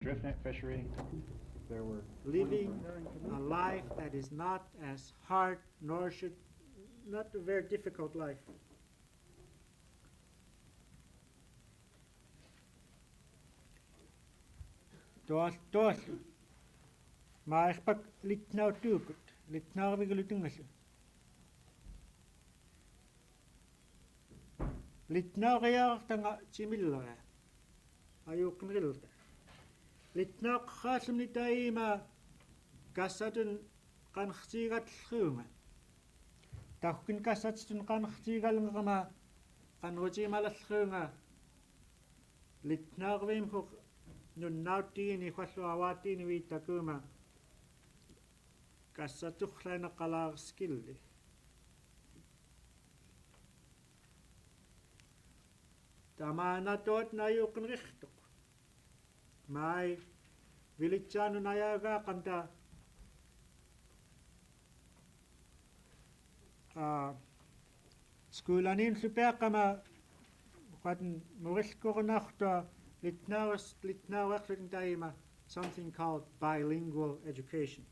drift net fishery. There were living a life that is not as hard nor should not a very difficult life. Tuol maa-i elitnaurtuukut elitnaurviim elitnauryaartanga cimillrucianek ayuuqnerilta elitnauqerraallermini taima kass'atun qaneryaram Yugtun Kass'atun-llu qaneryaram qaneryaram elitnaurviim nunnautiini fallu avatiini viittakuuma kass'aturlaana qalartesqelluki tamaanatuut nayuuqnerirtuq maa-i vilitsaanun ajaagaaqanta skuulaniin lupeaqama qaten murilkorunartua elitnauryarucianek taima something called bilingual education.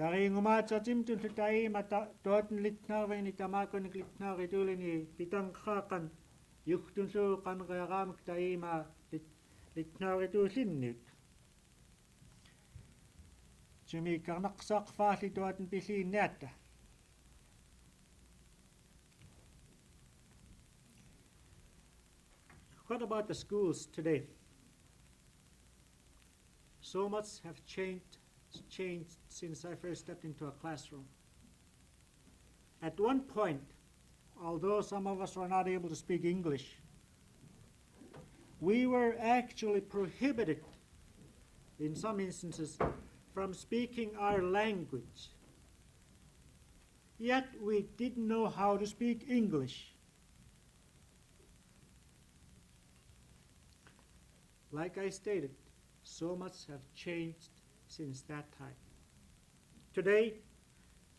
Taringumaatsertimtullu taima tuoten elitnaurviini tamaakunik elitnaurituulini pitanqaaqan Yugtun-llu qaneryaram taima elitnaurituullinniut cimillrucianek tuoten pilliinniatta. What about the schools today? So much have changed since I first stepped into a classroom. At one point, although some of us were not able to speak English, we were actually prohibited, in some instances, from speaking our language. Yet we didn't know how to speak English. Like I stated, so much have changed since that time. Today,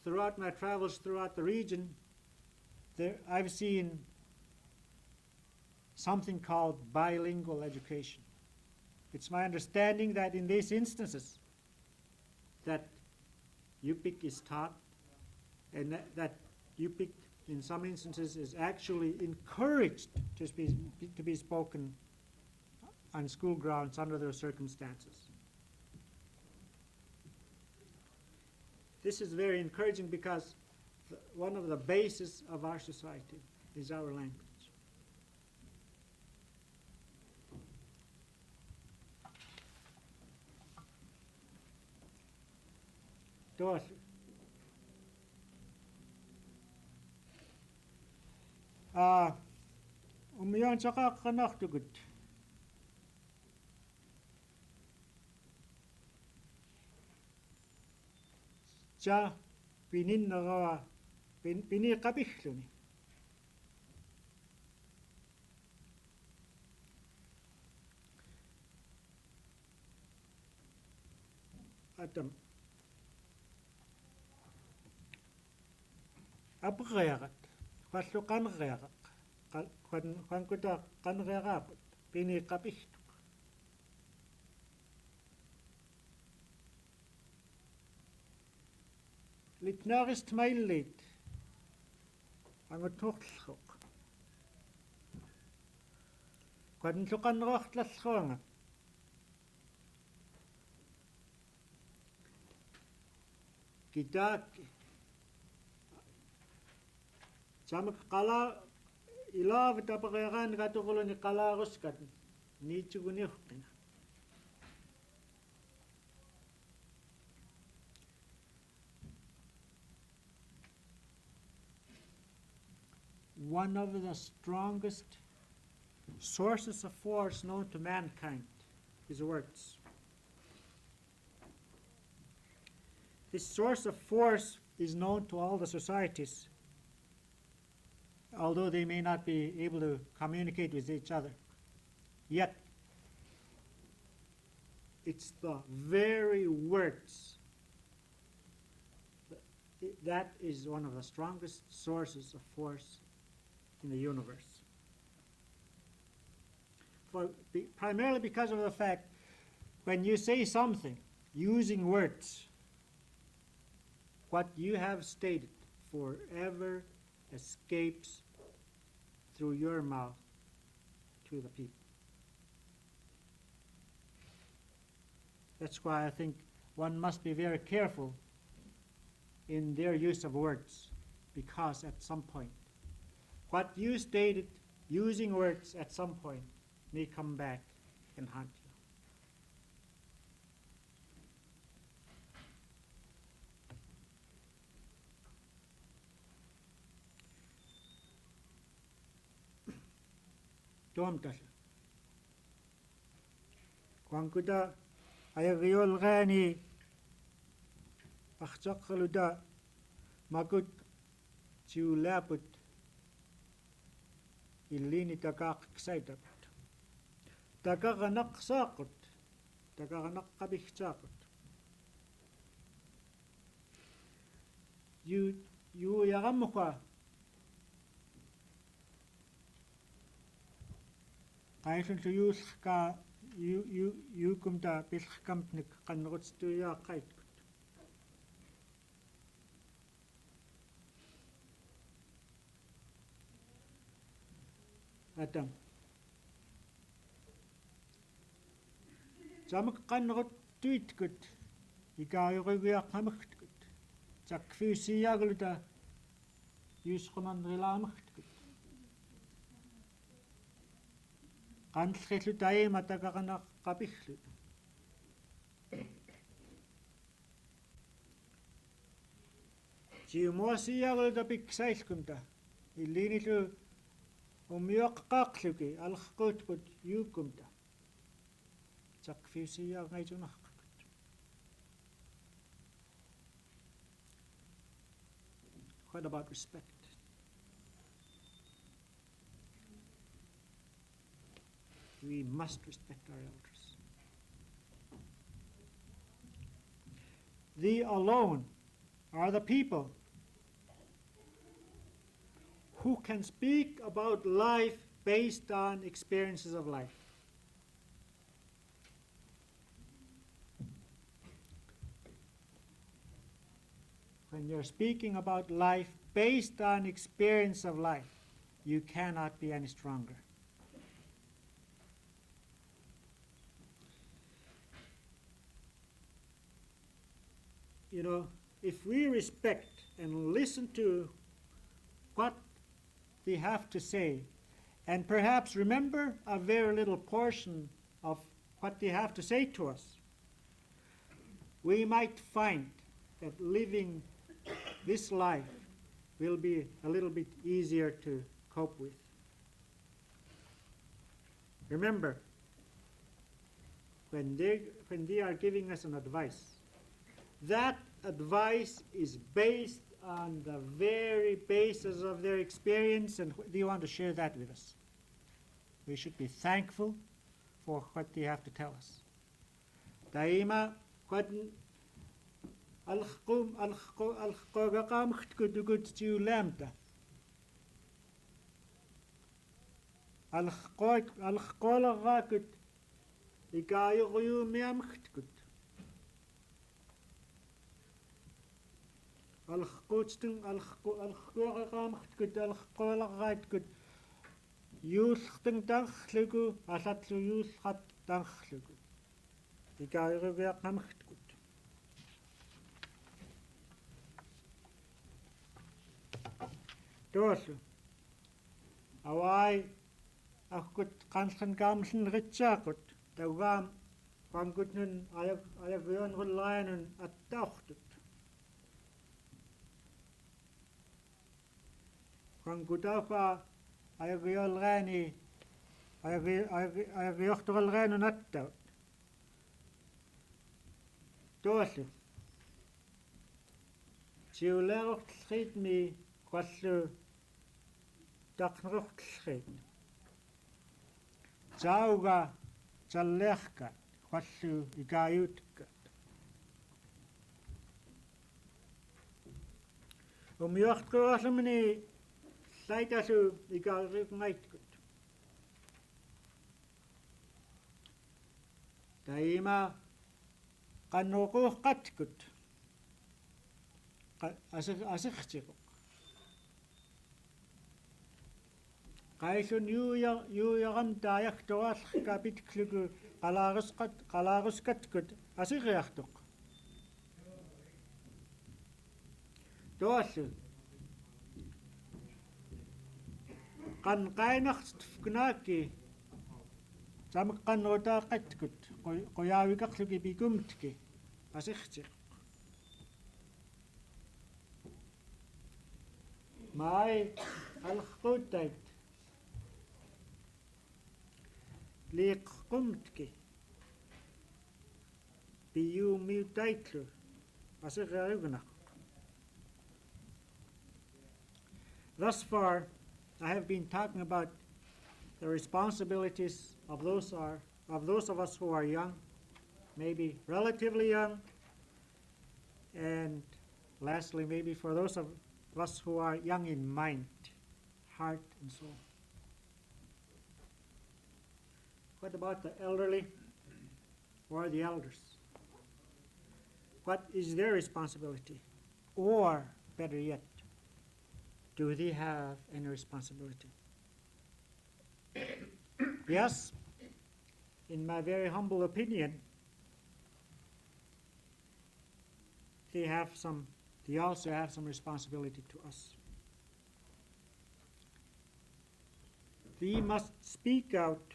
throughout my travels throughout the region, I've seen something called bilingual education. It's my understanding that in these instances, that Yupik is taught, and that Yupik, in some instances, is actually encouraged to be spoken on school grounds under those circumstances. This is very encouraging because one of the bases of our society is our language. Tuossa umiaan saqaaqqanartukut ja pininnerawa piniqapigucianek atam aperyarat fallu qaneryarak qankuta qaneryaraaput piniqapigtuk elitnaurist mailliit angutnuorlluq qanluqannerortlalluanga kitaak samak qala ilaavat aperyaran katuruluni qalaruskat niitsuguniorqina one of the strongest sources of force known to mankind is words. This source of force is known to all the societies, although they may not be able to communicate with each other. Yet, it's the very words that is one of the strongest sources of force in the universe. Primarily because of the fact when you say something using words, what you have stated forever escapes through your mouth to the people. That's why I think one must be very careful in their use of words, because at some point, what you stated using words at some point may come back and haunt you. Tuomtasha. Quankuta ayagiyolgani akhchaqaluda makut ciulaput illini takaqesqevkenateng takaqanaqsaaqut takaqanaqqabihcaaqut yuuyaramuqa qailun tuyuullqa yuukumta pillqkamtnik qannerutsituyaaqaitkut atam samak qanneruttuitkut ikaayurugiaqqamagtkut takfiussiiagaluta yuusqunarnilaamagtkut qanllqillu taima takaqanaqqapillu ciumuassiiagaluta piksailkumta illiinillu ummiuaqqaaqluki alqquutkut yuukumta takfiussiiaaqaitunarqakut. What about respect? We must respect our elders. They alone are the people who can speak about life based on experiences of life. When you're speaking about life based on experience of life, you cannot be any stronger. You know, if we respect and listen to what they have to say, and perhaps remember a very little portion of what they have to say to us, we might find that living this life will be a little bit easier to cope with. Remember, when they are giving us an advice, that advice is based on the very basis of their experience, and they want to share that with us. We should be thankful for what they have to tell us. Daima alqogaqamkhtkut ciuliateng alqolarraakut ikaayuruumiamkhtkut alqquutsteng alqquolarraatkut yuullqteng tarrluku allatlu yuullqat tarrluku ikaayurugiaqqamkhtkut. Tuollu awai akkut qanlqankaamllenritsaaqut taugaam qankutnun ayaguionrullaanun attaortut qankutaaqa ayaguiolraani ayaguiortoralraanun attaut. Tuollu ciuliateng qallu taqnerortellriit sauga talliarkat qallu ikaayuutkat umiuartorallermini Saitasu igalrikungaitgut. Taima qannuquuqqatkut. Asiqtiquq. Qaillun yuuyaram taayaqtuarlqa pitklugu qalaaruskatkut asiqiartuq. Toallu qainartufknaaki sameqqannutaaqatkut qoyaavikarluki pikumtki asiqtiq. Maa-i alqquuttait liiqqumtki piyuumiutaitlu asiqariugnaq. Thus far, I have been talking about the responsibilities of those of us who are young, maybe relatively young, and lastly, maybe for those of us who are young in mind, heart, and soul. What about the elderly or the elders? What is their responsibility? Or, better yet, do they have any responsibility? Yes, in my very humble opinion, they also have some responsibility to us. They must speak out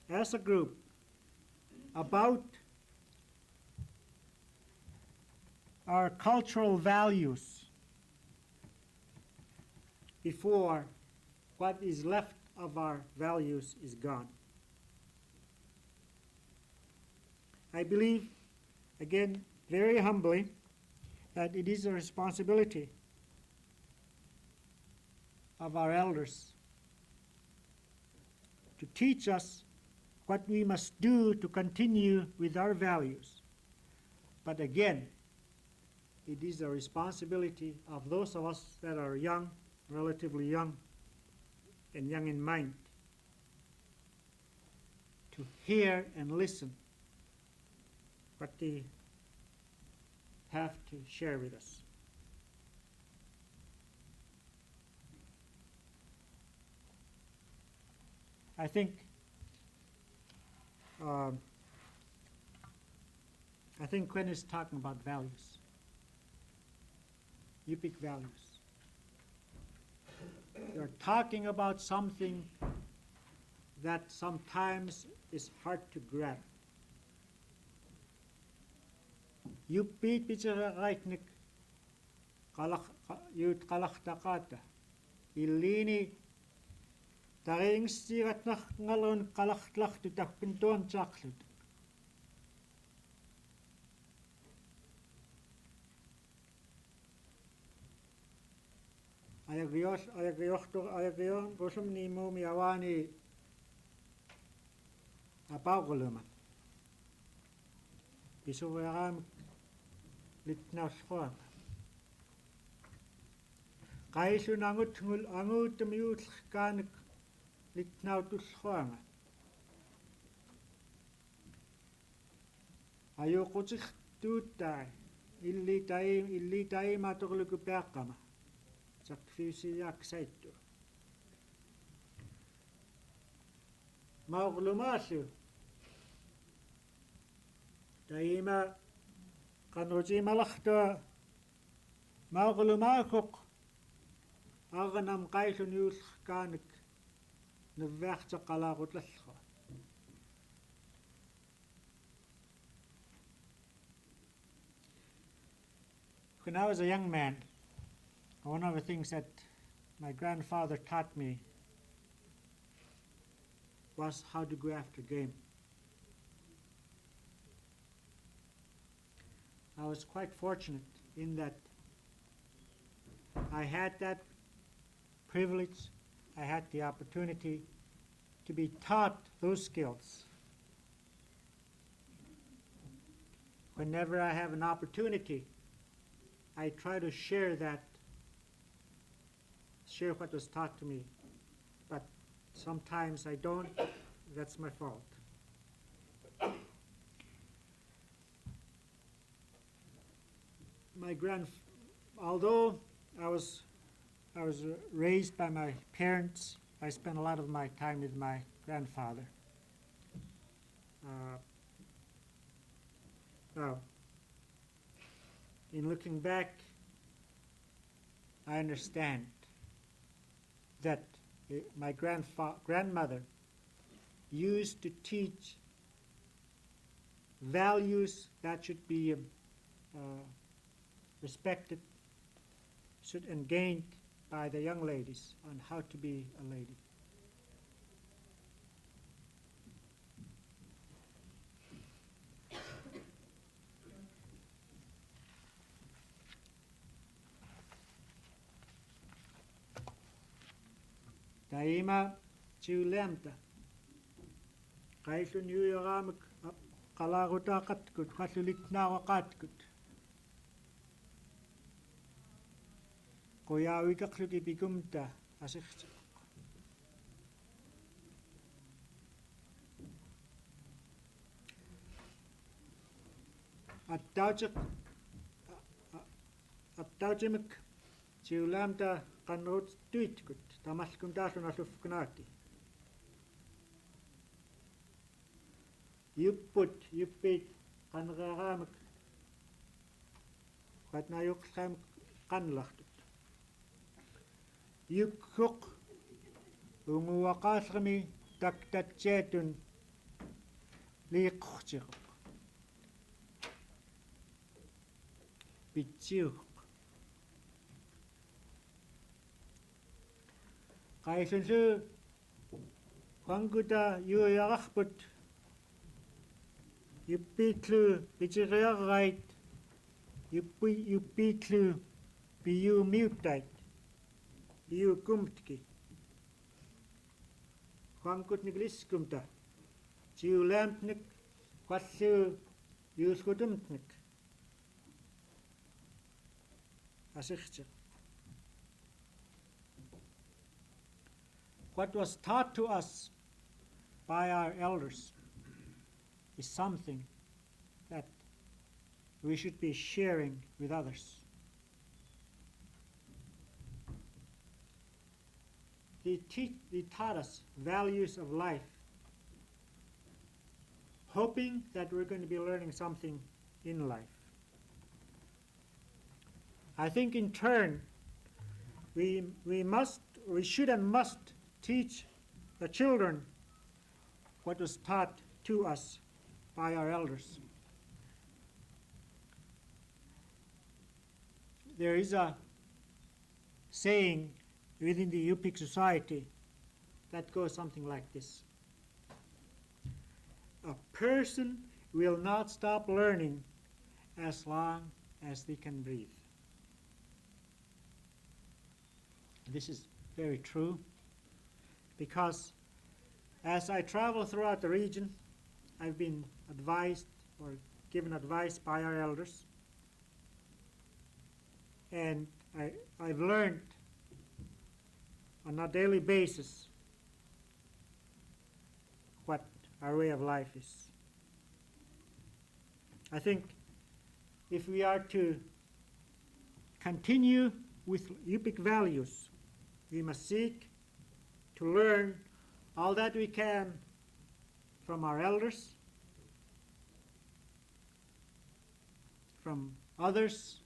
as a group about our cultural values before what is left of our values is gone. I believe, again, very humbly, that it is a responsibility of our elders to teach us what we must do to continue with our values. But again, it is a responsibility of those of us that are young, relatively young, and young in mind, to hear and listen what they have to share with us. I think Quinn is talking about values, Yupik values. You're talking about something that sometimes is hard to grab. Yupit picharaitnik yut qalartaqata illini taringstiratnarngalun qalartlartu tappintuantaarlut. Ayagion rusumni mumi awani apaquluma. Yuuyaramek elitnaurluki. Qaillun anguutamiuutllerkaanek elitnautulluanga. Ajuqutiqtuuttai illi taimatorluku peaqqama. Sakfisiaaksaittu. Maurlumaallu taima qanrutimalartua maurlumaakuq arnam qaillun yuullerkaanek nuvviarteqalaarutallua. When I was a young man, one of the things that my grandfather taught me was how to go after game. I was quite fortunate in that I had that privilege, I had the opportunity to be taught those skills. Whenever I have an opportunity, I try to share that share what was taught to me, but sometimes I don't. That's my fault. Although I was raised by my parents, I spent a lot of my time with my grandfather. Now, in looking back, I understand that my grandmother used to teach values that should be respected and gained by the young ladies on how to be a lady. Daima ciuliateng qaillun yuuyaramek qalarrutaaqatkut elitnauraqaatkut quyaavitaqluki pikumta asirtiq. Attautimik ciuliamta qanneruttuitkut tamalkum taallun alluffunaaki. Yuppiit qaneryaramik qatnaayuqlqaamik qanlartut. Yukhuq unguaqaallermi taktatsiatun liiqqortiruq. Pitsiuq. Qaillunlu qanguta yuuyararput yuppiitlu pitiriarrait yuppiitlu piyuumiuttait piyuukumtki qangutnikliskumta ciuliamtnek qallu yuulgutumtnek asirtiq. What was taught to us by our elders is something that we should be sharing with others. They taught us values of life, hoping that we're going to be learning something in life. I think in turn, we should and must teach the children what was taught to us by our elders. There is a saying within the Yupik society that goes something like this. A person will not stop learning as long as they can breathe. This is very true, because as I travel throughout the region, I've been advised or given advice by our elders, and I've learned on a daily basis what our way of life is. I think if we are to continue with Yupik values, we must seek to learn all that we can from our elders, from others,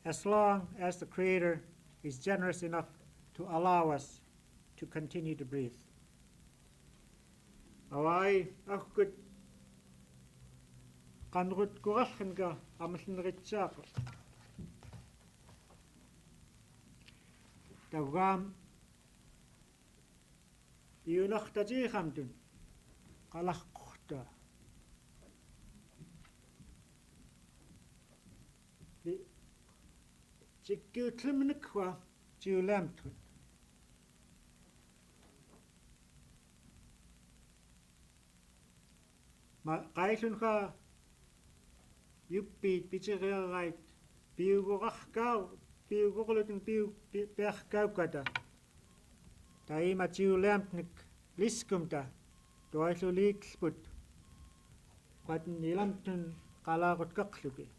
as long as the Creator is generous enough to allow us to continue to breathe. Awai akkut qanrut kurallanka amallneritsaaqo. Tawam iunartatiiqamtun qalarqorta. Cikkiutlumnikwa ciuliamtut. Qaillunqa yuppiit pitiriarait piugorarkaa piuqoqulutun piuqkaukata taima ciuliateng liskumta tualluliiqlput qatn ilamtun qalartesqevkenateng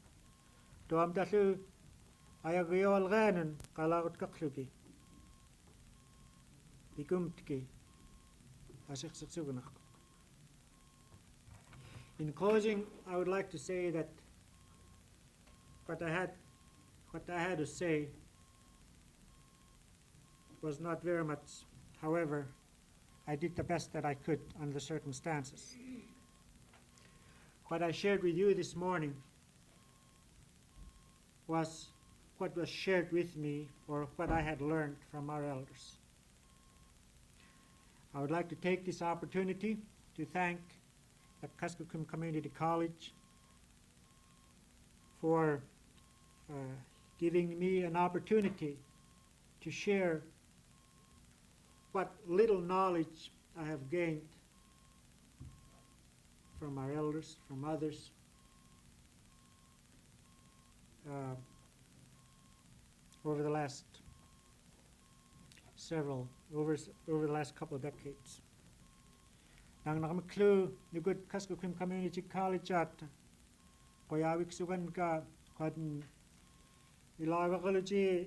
tuamtallu ayagiualgaanun qalartesqevkenateng pikumtki asiqsiqsugunaq. In closing, I would like to say that what I had to say was not very much. However, I did the best that I could under the circumstances. What I shared with you this morning was what was shared with me, or what I had learned from our elders. I would like to take this opportunity to thank the Kuskokwim Community College for giving me an opportunity to share what little knowledge I have gained from our elders, from others, over the last couple of decades. Nang nakamiklu nugud Kuskokwim Community College at koyawik sugan ka kadn ilawakology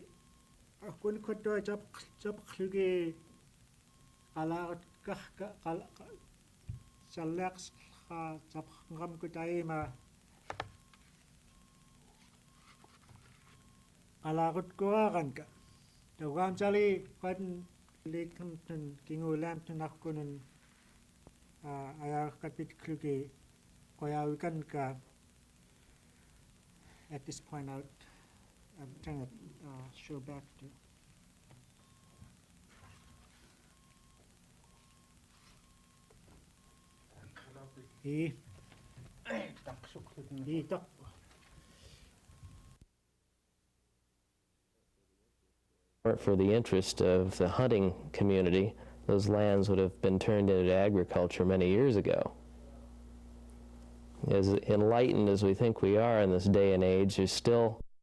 akun koto japklugi alarat salaks japkam kutaima alarat kuaran ka tawam jali kadn likamtun cingumaluki-llu akkunun ayarkapit-klugi koyawikan ka. At this point, I'm trying to show back to. For the interest of the hunting community, those lands would have been turned into agriculture many years ago. As enlightened as we think we are in this day and age, there's still